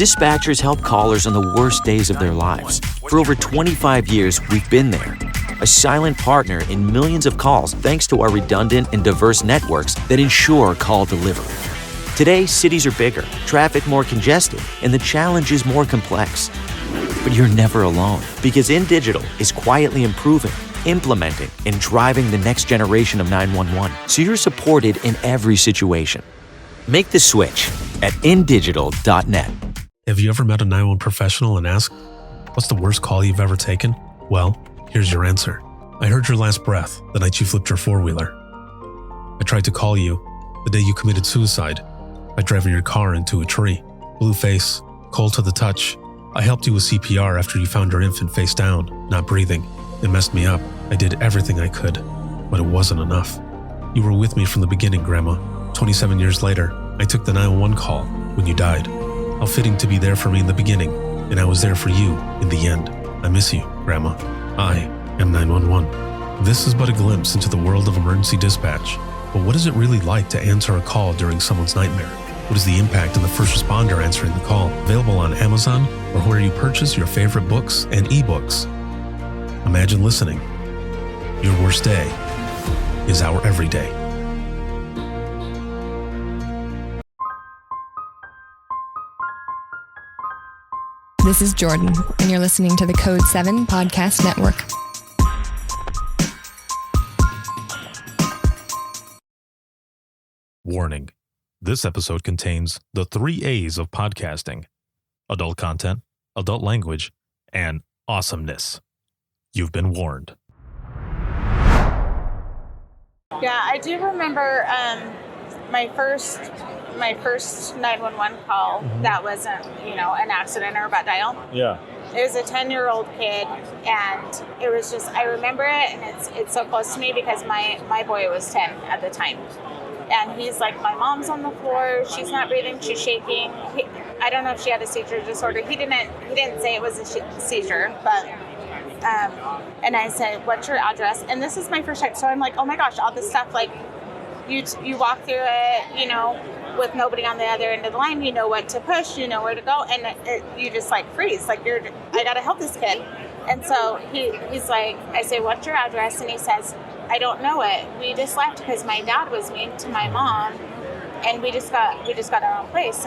Dispatchers help callers on the worst days of their lives. For over 25 years, we've been there. A silent partner in millions of calls thanks to our redundant and diverse networks that ensure call delivery. Today, cities are bigger, traffic more congested, and the challenge is more complex. But you're never alone, because InDigital is quietly improving, implementing, and driving the next generation of 911, so you're supported in every situation. Make the switch at indigital.net. Have you ever met a 911 professional and asked, what's the worst call you've ever taken? Well, here's your answer. I heard your last breath the night you flipped your four-wheeler. I tried to call you the day you committed suicide by driving your car into a tree. Blue face, cold to the touch. I helped you with CPR after you found your infant face down, not breathing. It messed me up. I did everything I could, but it wasn't enough. You were with me from the beginning, Grandma. 27 years later, I took the 911 call when you died. How fitting to be there for me in the beginning, and I was there for you in the end. I miss you, Grandma. I am 911. This is but a glimpse into the world of emergency dispatch. But what is it really like to answer a call during someone's nightmare? What is the impact on the first responder answering the call? Available on Amazon or where you purchase your favorite books and ebooks. Imagine listening. Your worst day is our everyday. This is Jordan, and you're listening to the Code 7 Podcast Network. Warning. This episode contains the 3 A's of podcasting: adult content, adult language, and awesomeness. You've been warned. Yeah, I do remember my first 911 call that wasn't, an accident or a butt dial. Yeah. It was a 10-year-old kid, and it was just, I remember it, and it's so close to me because my boy was 10 at the time. And he's like, my mom's on the floor, she's not breathing, she's shaking. I don't know if she had a seizure disorder. He didn't say it was a seizure, but and I said, what's your address? And this is my first time, so I'm like, oh my gosh, all this stuff, like, you walk through it, with nobody on the other end of the line, you know what to push, you know where to go, and you just like freeze, like I gotta help this kid. And so he's like, I say, what's your address? And he says, I don't know it. We just left because my dad was mean to my mom, and we just got our own place.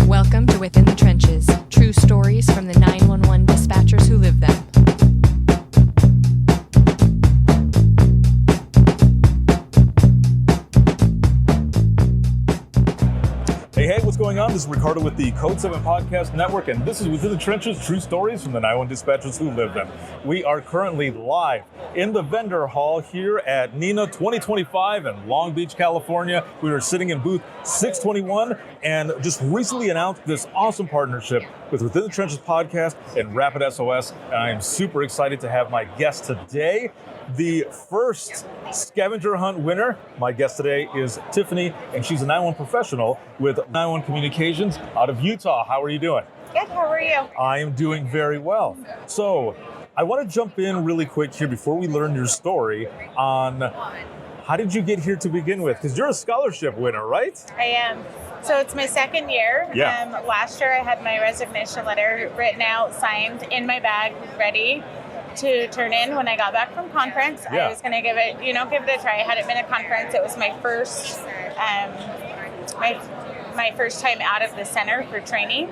Welcome to Within the Trenches, true stories from the 911 dispatchers who live them. Hey, what's going on? This is Ricardo with the Code 7 Podcast Network, and this is Within the Trenches, true stories from the 911 dispatchers who live them. We are currently live in the vendor hall here at NENA 2025 in Long Beach, California. We are sitting in booth 621 and just recently announced this awesome partnership with Within the Trenches Podcast and Rapid SOS, and I am super excited to have my guest today, the first scavenger hunt winner. My guest today is Tiffany, and she's a 911 professional with 911 Communications out of Utah. How are you doing? Good, how are you? I am doing very well. So I want to jump in really quick here before we learn your story on how did you get here to begin with? Because you're a scholarship winner, right? I am. So it's my second year. Yeah. Last year I had my resignation letter written out, signed, in my bag, ready to turn in when I got back from conference. Yeah. I was going to give it a try. I hadn't been to conference. It was my first my first time out of the center for training.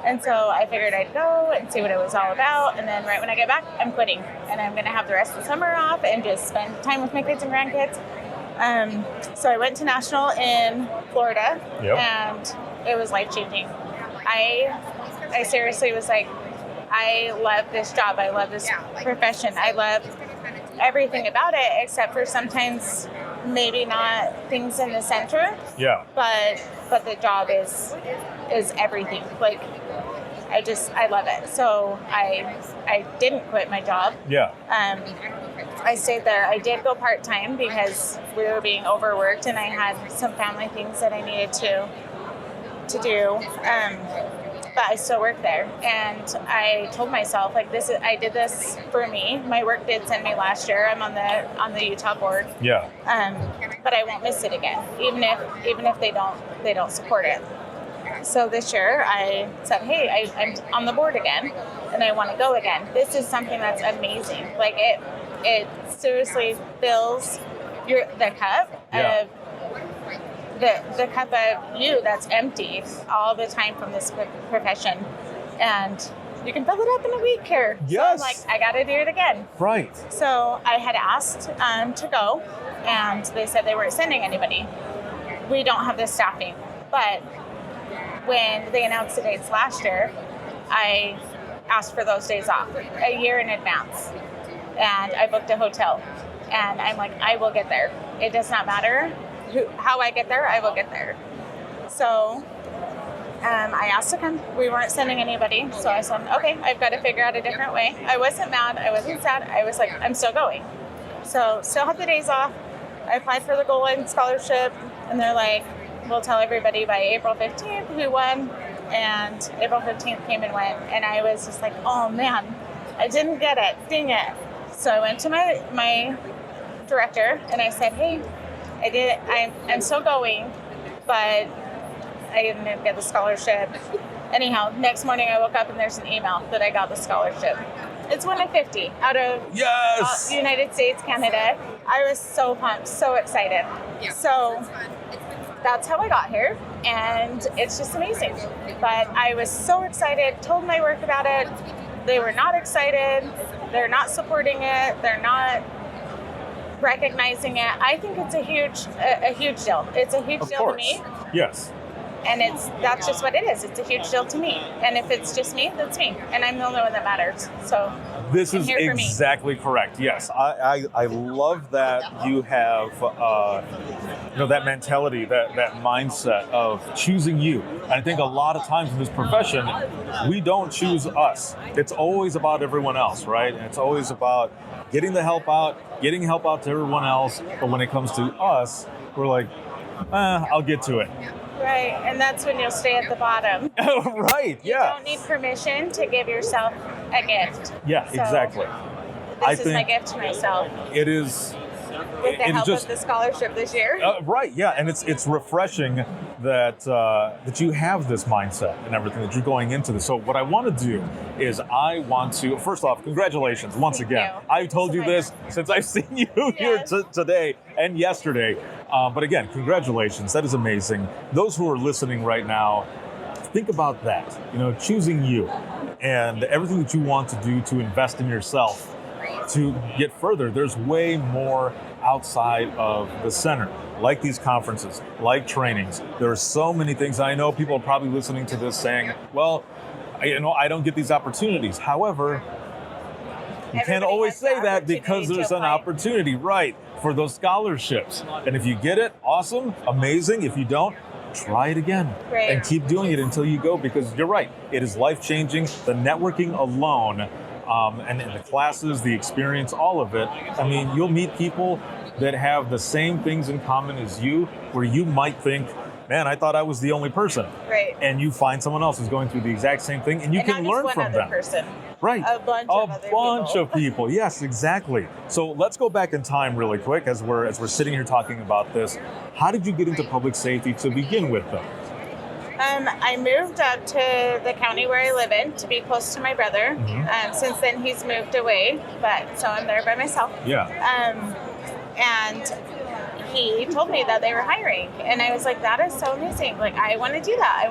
And so I figured I'd go and see what it was all about. And then right when I get back, I'm quitting. And I'm going to have the rest of the summer off and just spend time with my kids and grandkids. So I went to National in Florida, Yep. and it was life-changing. I seriously was like, I love this job. I love this profession. I love everything about it, except for sometimes maybe not things in the center. Yeah. But the job is everything. Like, I love it. So I didn't quit my job. Yeah. I stayed there. I did go part-time because we were being overworked, and I had some family things that I needed to do. but I still work there. And I told myself, like, I did this for me. My work did send me last year. I'm on the Utah board. Yeah. But I won't miss it again, even if they don't support it. So this year I said, hey, I'm on the board again, and I want to go again. This is something that's amazing. Like it seriously fills the cup of the cup of you that's empty all the time from this profession, and you can fill it up in a week here. Yes. So I'm like, I got to do it again. Right. So I had asked to go, and they said they weren't sending anybody. We don't have the staffing, but when they announced the dates last year, I asked for those days off a year in advance, and I booked a hotel, and I'm like, I will get there. It does not matter how I get there, I will get there. So I asked to come. We weren't sending anybody, so I said, okay, I've got to figure out a different way. I wasn't mad, I wasn't sad, I was like, I'm still going. So still have the days off. I applied for the Gold Line Scholarship, and they're like, we'll tell everybody by April 15th who won. And April 15th came and went, and I was just like, oh man, I didn't get it, dang it. So I went to my director and I said, hey, I'm still going, but I didn't get the scholarship. Anyhow, next morning I woke up and there's an email that I got the scholarship. It's one of 50 out of the United States, Canada. I was so pumped, so excited. So that's how I got here, and it's just amazing. But I was so excited, told my work about it. They were not excited. They're not supporting it. They're not recognizing it. I think it's a huge deal. It's a huge deal to me. Yes. And that's just what it is. It's a huge deal to me. And if it's just me, that's me. And I'm the only one that matters. So this is exactly correct. Yes. I love that you have that mentality, that mindset of choosing you. And I think a lot of times in this profession, we don't choose us. It's always about everyone else, right? And it's always about getting the help out, getting help out to everyone else. But when it comes to us, we're like, I'll get to it. Right, and that's when you'll stay at the bottom. Right, yeah. You don't need permission to give yourself a gift. Yeah, so exactly. This is my gift to myself. It is. With the help of the scholarship this year. Right, yeah, and it's refreshing that you have this mindset and everything, that you're going into this. So what I want to do is I want to, first off, congratulations once again. I've told you this since I've seen you here today and yesterday. But again, congratulations. That is amazing. Those who are listening right now, think about that. Choosing you and everything that you want to do to invest in yourself to get further. There's way more outside of the center, like these conferences, like trainings. There are so many things. I know people are probably listening to this saying, well, I don't get these opportunities. However, you can't always say that because there's an opportunity, right, for those scholarships. And if you get it, awesome, amazing. If you don't, try it again and keep doing it until you go, because you're right, it is life-changing. The networking alone, and the classes, the experience, all of it. I mean, you'll meet people that have the same things in common as you, where you might think, man, I thought I was the only person. Right. And you find someone else who's going through the exact same thing, and you can learn from them. Person. Right. A bunch of people. Yes, exactly. So let's go back in time really quick as we're sitting here talking about this. How did you get into public safety to begin with, though? I moved up to the county where I live in to be close to my brother. Mm-hmm. Since then, he's moved away, so I'm there by myself. Yeah. And he told me that they were hiring, and I was like, "That is so amazing! Like, I want to do that.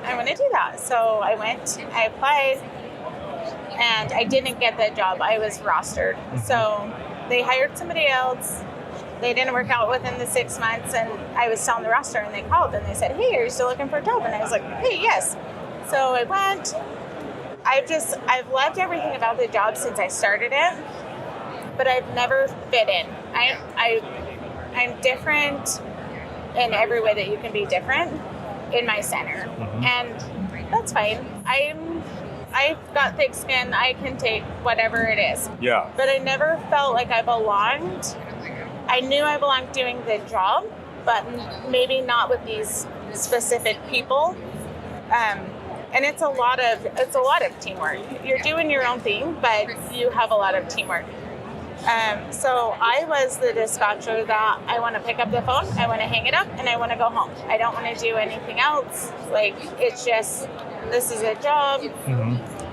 I want to do that." So I went, I applied, and I didn't get the job. I was rostered, mm-hmm. So they hired somebody else. They didn't work out within the 6 months, and I was still on the roster, and they called and they said, hey, are you still looking for a job? And I was like, hey, yes. So I went. I've loved everything about the job since I started it, but I've never fit in. I'm different in every way that you can be different in my center, mm-hmm. and that's fine. I've got thick skin. I can take whatever it is. Yeah. But I never felt like I belonged. I knew I belonged doing the job, but maybe not with these specific people. And it's a lot of teamwork. You're doing your own thing, but you have a lot of teamwork. So I was the dispatcher that I want to pick up the phone, I want to hang it up, and I want to go home. I don't want to do anything else. Like, it's just, this is a job,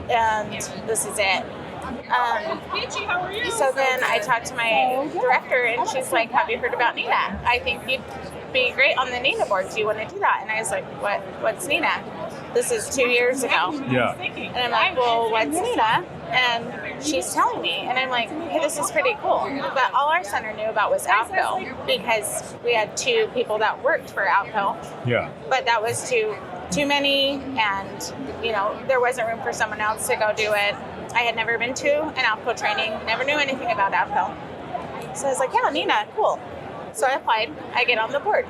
and this is it. So then I talked to my director, and she's like, have you heard about NENA? I think you'd be great on the NENA board. Do you want to do that? And I was like, what's NENA? This is 2 years ago. Yeah. And I'm like, well, what's NENA? And she's telling me, and I'm like, hey, this is pretty cool. But all our center knew about was APCO, because we had 2 people that worked for APCO. Yeah. But that was too many, and there wasn't room for someone else to go do it. I had never been to an APCO training, never knew anything about APCO. So I was like, yeah, NENA, cool. So I applied, I get on the board.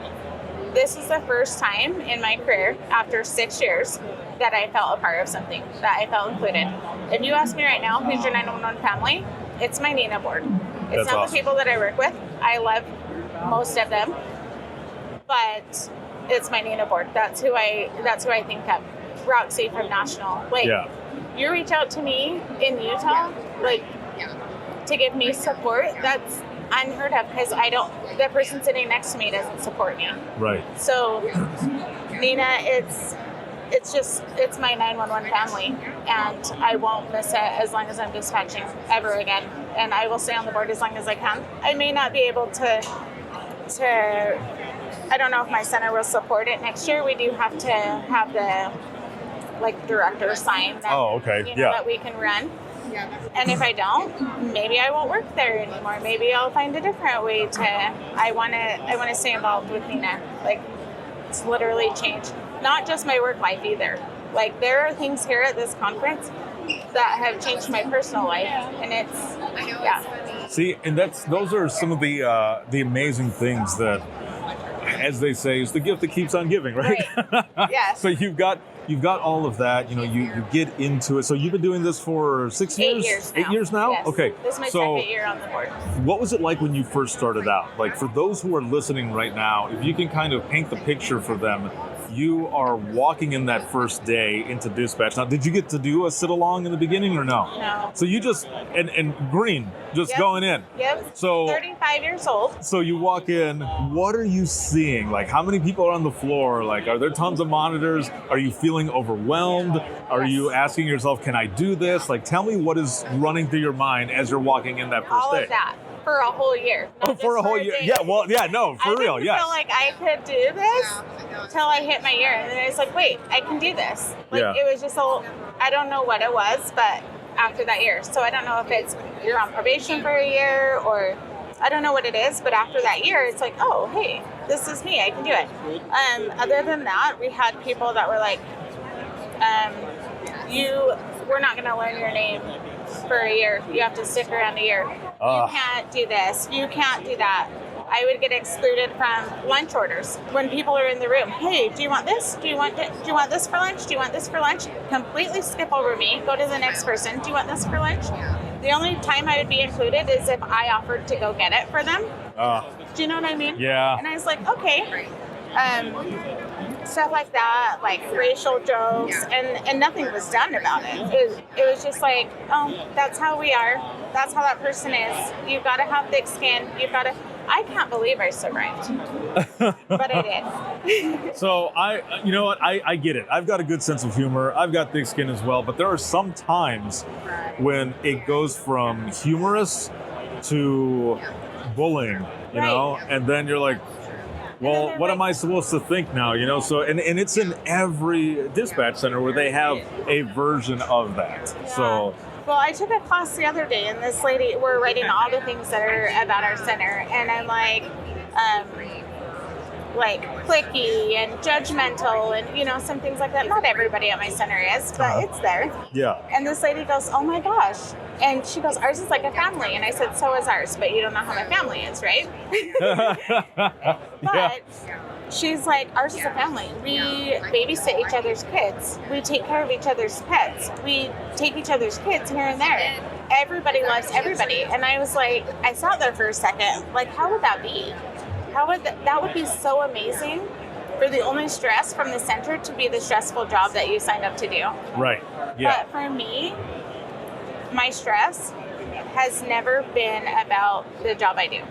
This is the first time in my career, after 6 years, that I felt a part of something, that I felt included. If you ask me right now, who's your 911 family? It's my NENA board. It's That's not awesome. the people that I work with. I love most of them, but it's my NENA board. That's who I think of. Roxy from National. You reach out to me in Utah, to give me support. That's unheard of, because the person sitting next to me doesn't support me. Right. So NENA, it's my 911 family, and I won't miss it as long as I'm dispatching ever again. And I will stay on the board as long as I can. I may not be able to I don't know if my center will support it next year. We do have to have the director sign that, that we can run. And if I don't, maybe I won't work there anymore. Maybe I'll find a different way to. I want to stay involved with NENA. It's literally changed. Not just my work life either. There are things here at this conference that have changed my personal life, and it's See, and those are some of the amazing things that, as they say, is the gift that keeps on giving, right? Yes. So you've got all of that. You get into it. So you've been doing this for 6 years? 8 years now. 8 years now? Yes. Okay. This is my second year on the board. What was it like when you first started out? For those who are listening right now, if you can kind of paint the picture for them, you are walking in that first day into dispatch. Now, did you get to do a sit-along in the beginning or no? No. So you just, and green, just going in. Yep. So 35 years old. So you walk in, what are you seeing? How many people are on the floor? Are there tons of monitors? Are you feeling overwhelmed? Are you asking yourself, can I do this? Tell me what is running through your mind as you're walking in that first All day. of that. For a whole year. For a whole year. Day. Yeah, well, yeah, no, for real, I yes. feel like I could do this till I hit my year. And then I was like, wait, I can do this. It was just I don't know what it was, but after that year. So I don't know if it's you're on probation for a year, or I don't know what it is, but after that year, it's like, oh, hey, this is me, I can do it. Other than that, we had people that were like, we're not going to learn your name for a year. You have to stick around a year. You can't do this. You can't do that. I would get excluded from lunch orders when people are in the room. Hey, do you want this? Do you want this for lunch? Do you want this for lunch? Completely skip over me. Go to the next person. Do you want this for lunch? The only time I would be included is if I offered to go get it for them. Do you know what I mean? Yeah. And I was like, okay. Stuff like that, racial jokes, and nothing was done about it. It was just oh, that's how we are. That's how that person is. You've got to have thick skin. I can't believe I survived, but I did. So you know what? I get it. I've got a good sense of humor. I've got thick skin as well, but there are some times when it goes from humorous to bullying, you know, and then you're like, well, what am I supposed to think now? So, and it's in every dispatch center where they have a version of that. Yeah. So, well, I took a class the other day, and this lady, we're writing all the things that are about our center, and I'm cliquey and judgmental, and some things like that. Not everybody at my center is, but it's there. Yeah. And this lady goes, "Oh my gosh." And she goes, "Ours is like a family." And I said, "So is ours, but you don't know how my family is, right?" But she's like, "Ours is a family. We babysit each other's kids. We take care of each other's pets. We take each other's kids here and there. Everybody loves everybody." And I was like, I sat there for a second, how would that be? That would be so amazing for the only stress from the center to be the stressful job that you signed up to do. Right. Yeah. But for me, my stress has never been about the job I do.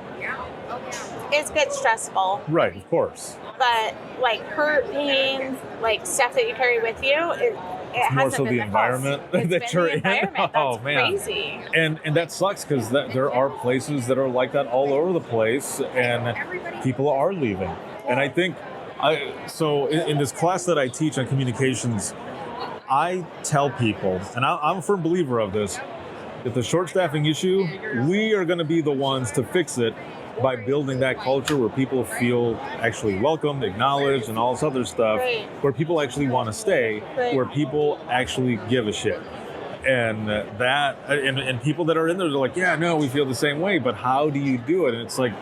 It gets stressful. Right, of course. But like hurt, pain, like stuff that you carry with you, it hasn't More so been the environment that you're in. Environment. Oh That's man, crazy. And that sucks because there are places that are like that all over the place, and people are leaving. And I think so in this class that I teach on communications, I tell people, and I'm a firm believer of this, if the short staffing issue, we are going to be the ones to fix it by building that culture where people feel actually welcomed, acknowledged, and all this other stuff, Right. where people actually want to stay, Right. where people actually give a shit. And and people that are in there, they're like, yeah, no, we feel the same way, but how do you do it? And it's like,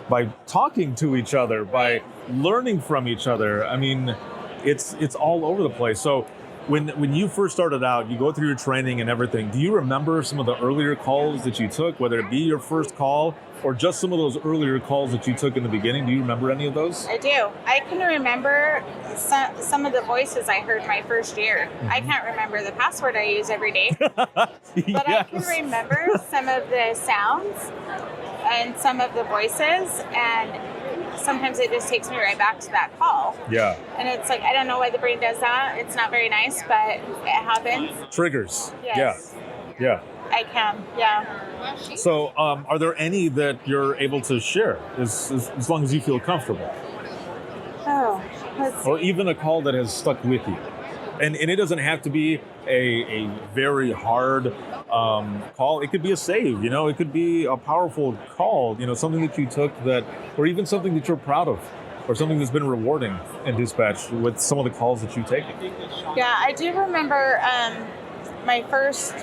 by talking to each other, by learning from each other. I mean, it's all over the place. So when you first started out, you go through your training and everything, do you remember some of the earlier calls that you took, whether it be your first call or just some of those earlier calls that you took in the beginning? Do you remember any of those? I do. I can remember some of the voices I heard my first year. I can't remember the password I use every day, but I can remember some of the sounds and some of the voices, and sometimes it just takes me right back to that call. Yeah. And it's like, I don't know why the brain does that. It's not very nice, but it happens. Triggers. Yes. Yeah. I can, yeah. So are there any that you're able to share as long as you feel comfortable? Oh, let's see. Or even a call that has stuck with you? And it doesn't have to be a very hard call. It could be a save, it could be a powerful call, something that you took that, or even something that you're proud of, or something that's been rewarding in dispatch with some of the calls that you've taken. Yeah, I do remember my first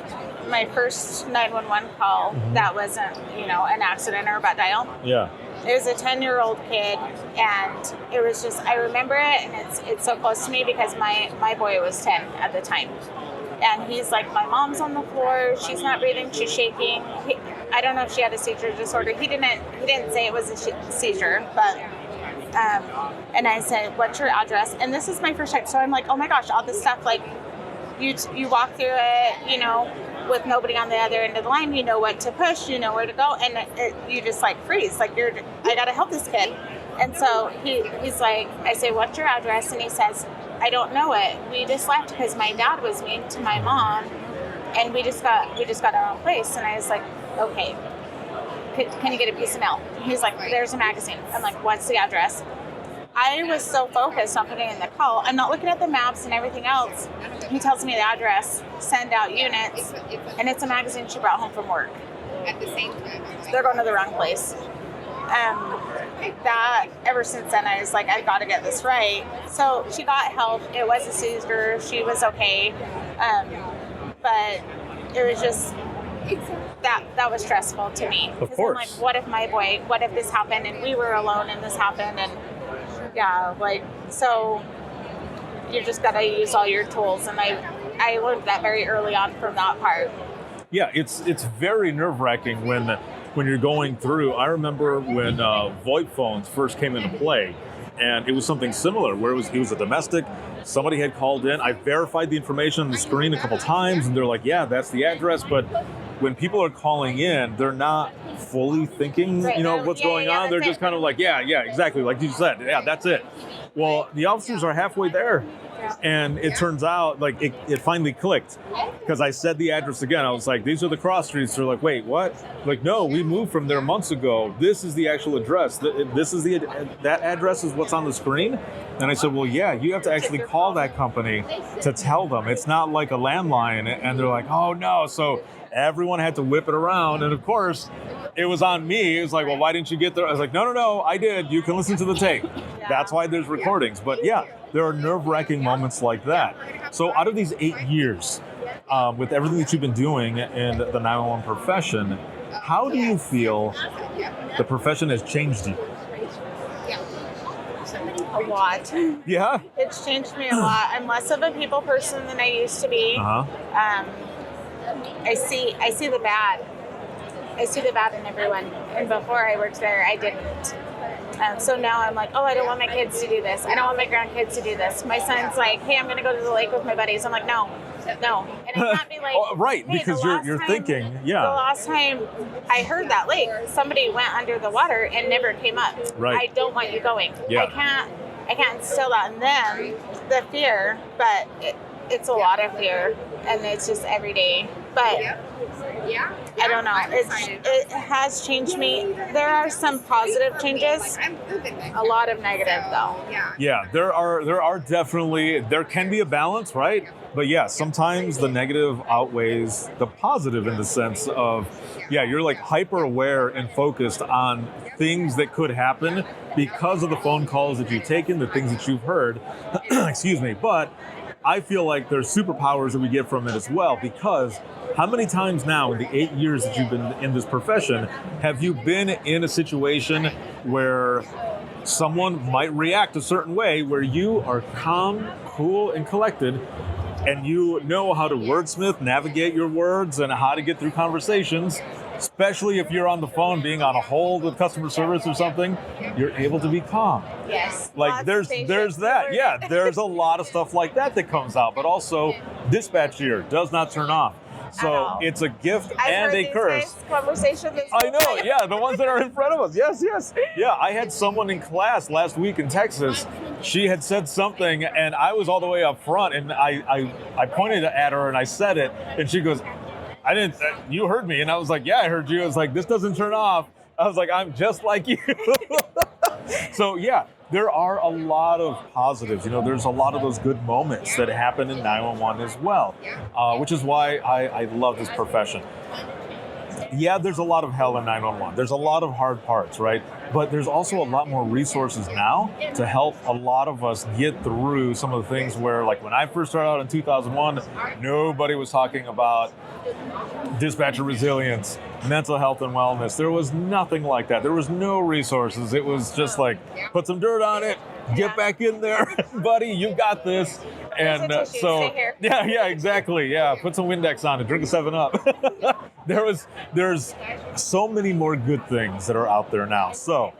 911 call that wasn't, an accident or a butt dial. Yeah. It was a 10-year-old kid, and it was just, I remember it, and it's so close to me because my boy was 10 at the time. And he's like, my mom's on the floor, she's not breathing, she's shaking. I don't know if she had a seizure disorder. He didn't say it was a seizure, but, and I said, what's your address? And this is my first time, so I'm like, oh my gosh, all this stuff, like, you walk through it, with nobody on the other end of the line, you know what to push, you know where to go, and you just like freeze, like I gotta help this kid. And so he's like, I say, what's your address? And he says, I don't know it. We just left because my dad was mean to my mom, and we just got our own place. And I was like, okay, can you get a piece of mail? He's like, there's a magazine. I'm like, what's the address? I was so focused on putting in the call. I'm not looking at the maps and everything else. He tells me the address, send out units, and it's a magazine she brought home from work. At the same time, they're going to the wrong place. That ever since then, I was like, I've got to get this right. So she got help. It was a seizure. She was okay, but it was just that was stressful to me. Of course. I'm like, what if this happened and we were alone and this happened, and yeah, like, so you just got to use all your tools. And I learned that very early on from that part. Yeah, it's very nerve-wracking when you're going through. I remember when VoIP phones first came into play, and it was something similar where it was a domestic. Somebody had called in. I verified the information on the screen a couple times, and they're like, yeah, that's the address. But when people are calling in, they're not fully thinking, what's going on. They're just kind of like, yeah, exactly, like you said, yeah, that's it. Well, the officers are halfway there. And it turns out, like, it finally clicked because I said the address again. I was like, these are the cross streets. They're like, wait, what? Like, no, we moved from there months ago. This is the actual address. This is that address is what's on the screen. And I said, well, yeah, you have to actually call that company to tell them. It's not like a landline. And they're like, oh, no. So everyone had to whip it around. And, of course, it was on me. It was like, well, why didn't you get there? I was like, no, I did. You can listen to the tape. That's why there's recordings. But, yeah, there are nerve-wracking moments like that. So out of these 8 years, with everything that you've been doing in the 911 profession, how do you feel the profession has changed you? A lot. Yeah? It's changed me a lot. I'm less of a people person than I used to be. Uh-huh. I see the bad. I see the bad in everyone. And before I worked there, I didn't. And so now I'm like, oh, I don't want my kids to do this. I don't want my grandkids to do this. My son's like, hey, I'm going to go to the lake with my buddies. I'm like, no. And I can't be like, oh, right, hey, because you're thinking, yeah. The last time I heard that lake, somebody went under the water and never came up. Right. I don't want you going. Yeah. I can't instill that in them, the fear, but it's a lot of fear, and it's just every day. But I don't know. It has changed me. There are some positive changes, a lot of negative though. Yeah, there are definitely, there can be a balance, right? But yeah, sometimes the negative outweighs the positive in the sense of, yeah, you're like hyper aware and focused on things that could happen because of the phone calls that you've taken, the things that you've heard. Excuse me. But I feel like there's superpowers that we get from it as well, because how many times now in the 8 years that you've been in this profession have you been in a situation where someone might react a certain way where you are calm, cool, and collected, and you know how to wordsmith, navigate your words, and how to get through conversations, especially if you're on the phone being on a hold with customer service or something, you're able to be calm. Yes. Like there's that. Yeah, there's a lot of stuff like that comes out, but also dispatch here does not turn off. So it's a gift and a curse. Conversation. I know, yeah, the ones that are in front of us. Yes. Yeah, I had someone in class last week in Texas. She had said something, and I was all the way up front, and I pointed at her and I said it, and she goes, I didn't, you heard me. And I was like, yeah, I heard you. I was like, this doesn't turn off. I was like, I'm just like you. So yeah, there are a lot of positives. You know, there's a lot of those good moments that happen in 911 as well, which is why I love this profession. Yeah, there's a lot of hell in 911. There's a lot of hard parts, right? But there's also a lot more resources now to help a lot of us get through some of the things where, like when I first started out in 2001, nobody was talking about dispatcher resilience, mental health and wellness. There was nothing like that. There was no resources. It was just like, put some dirt on it, get back in there, buddy, you got this. And so, yeah, exactly. Yeah, put some Windex on it, drink a 7-Up. There's so many more good things that are out there now. So,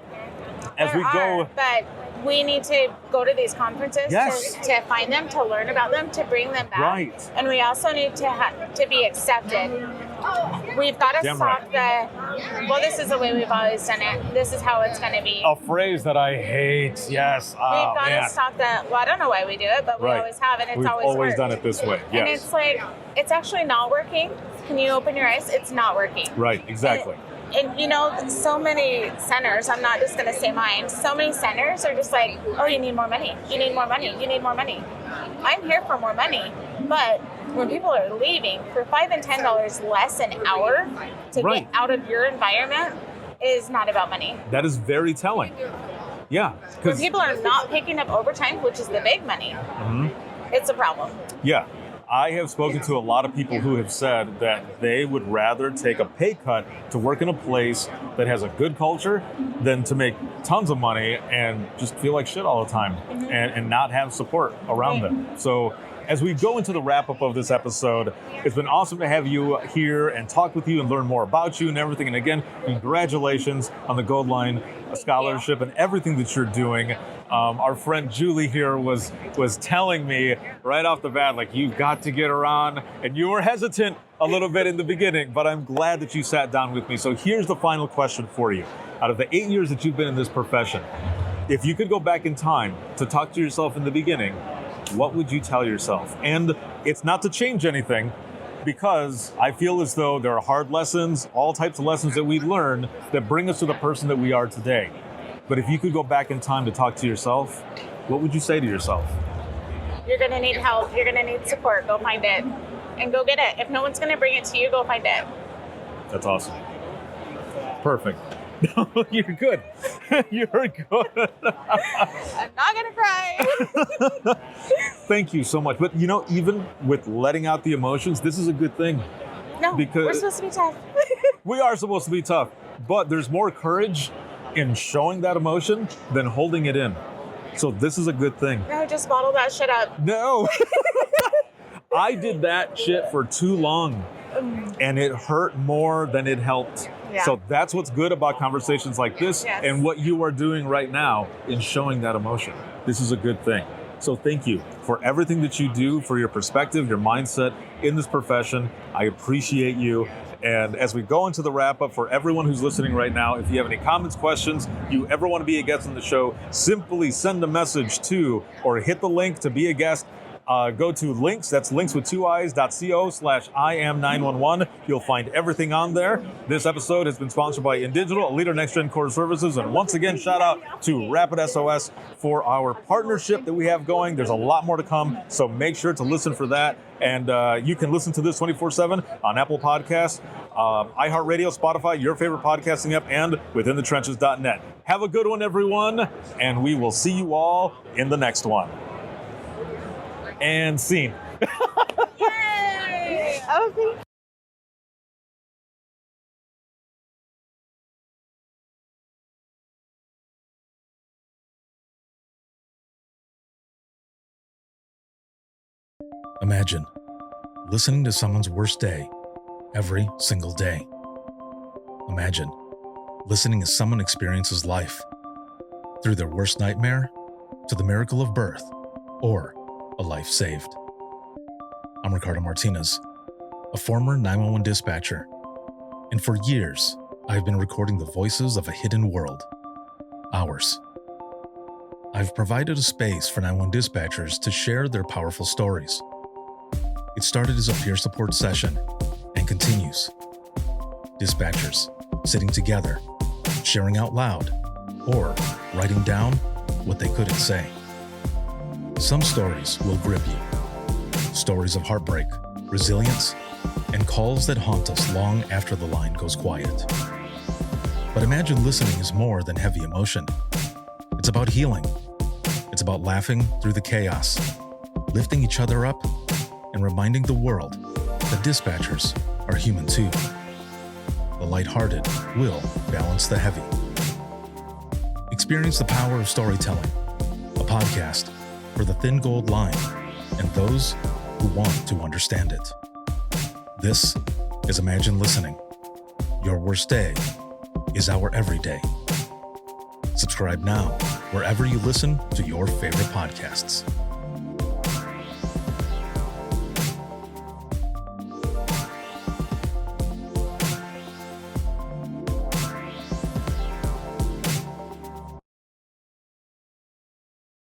as we go, but we need to go to these conferences to find them, to learn about them, to bring them back. Right. And we also need to be accepted. We've got to stop well, this is the way we've always done it. This is how it's going to be. A phrase that I hate, yes. We've got to stop that. Well, I don't know why we do it, but we always have, and it's We've always worked. done it this way, yes. And it's like, it's actually not working. Can you open your eyes? It's not working. Right, exactly. And you know, so many centers, I'm not just going to say mine, so many centers are just like, oh, you need more money. You need more money. You need more money. I'm here for more money. But when people are leaving for $5 and $10 less an hour to get out of your environment is not about money. That is very telling. Yeah. When people are not picking up overtime, which is the big money, it's a problem. Yeah. I have spoken to a lot of people who have said that they would rather take a pay cut to work in a place that has a good culture than to make tons of money and just feel like shit all the time and not have support around them. So as we go into the wrap up of this episode, it's been awesome to have you here and talk with you and learn more about you and everything. And again, congratulations on the Gold Line Scholarship and everything that you're doing. Our friend Julie here was telling me right off the bat, like, you've got to get her on. And you were hesitant a little bit in the beginning, but I'm glad that you sat down with me. So here's the final question for you. Out of the 8 years that you've been in this profession, if you could go back in time to talk to yourself in the beginning, what would you tell yourself? And it's not to change anything, because I feel as though there are hard lessons, all types of lessons that we learn that bring us to the person that we are today. But if you could go back in time to talk to yourself, what would you say to yourself? You're going to need help. You're going to need support. Go find it and go get it. If no one's going to bring it to you, go find it. That's awesome. Perfect. You're good. You're good. I'm not going to cry. Thank you so much. But you know, even with letting out the emotions, this is a good thing. No, because we're supposed to be tough. We are supposed to be tough, but there's more courage in showing that emotion than holding it in. So this is a good thing. No, just bottle that shit up. No. I did that shit for too long. and it hurt more than it helped. Yeah. So that's what's good about conversations like this Yes. and what you are doing right now in showing that emotion. This is a good thing. So thank you for everything that you do, for your perspective, your mindset in this profession. I appreciate you. And as we go into the wrap up, for everyone who's listening right now, if you have any comments, questions, you ever want to be a guest on the show, simply send a message to, or hit the link to be a guest. Go to links, that's linkswith2eyes.co/IAM911. You'll find everything on there. This episode has been sponsored by InDigital, a leader in next-gen core services. And once again, shout out to Rapid SOS for our partnership that we have going. There's a lot more to come, so make sure to listen for that. And you can listen to this 24/7 on Apple Podcasts, iHeartRadio, Spotify, your favorite podcasting app, and withinthetrenches.net. Have a good one, everyone, and we will see you all in the next one. And scene. Yay! Oh, thank you. Imagine listening to someone's worst day every single day. Imagine listening as someone experiences life, through their worst nightmare to the miracle of birth or a life saved. I'm Ricardo Martinez, a former 911 dispatcher, and for years, I've been recording the voices of a hidden world, ours. I've provided a space for 911 dispatchers to share their powerful stories. It started as a peer support session and continues. Dispatchers sitting together, sharing out loud, or writing down what they couldn't say. Some stories will grip you. Stories of heartbreak, resilience, and calls that haunt us long after the line goes quiet. But imagine listening is more than heavy emotion. It's about healing. It's about laughing through the chaos, lifting each other up, and reminding the world that dispatchers are human too. The lighthearted will balance the heavy. Experience the power of storytelling, a podcast for the thin gold line and those who want to understand it. This is Imagine Listening. Your worst day is our everyday. Subscribe now wherever you listen to your favorite podcasts.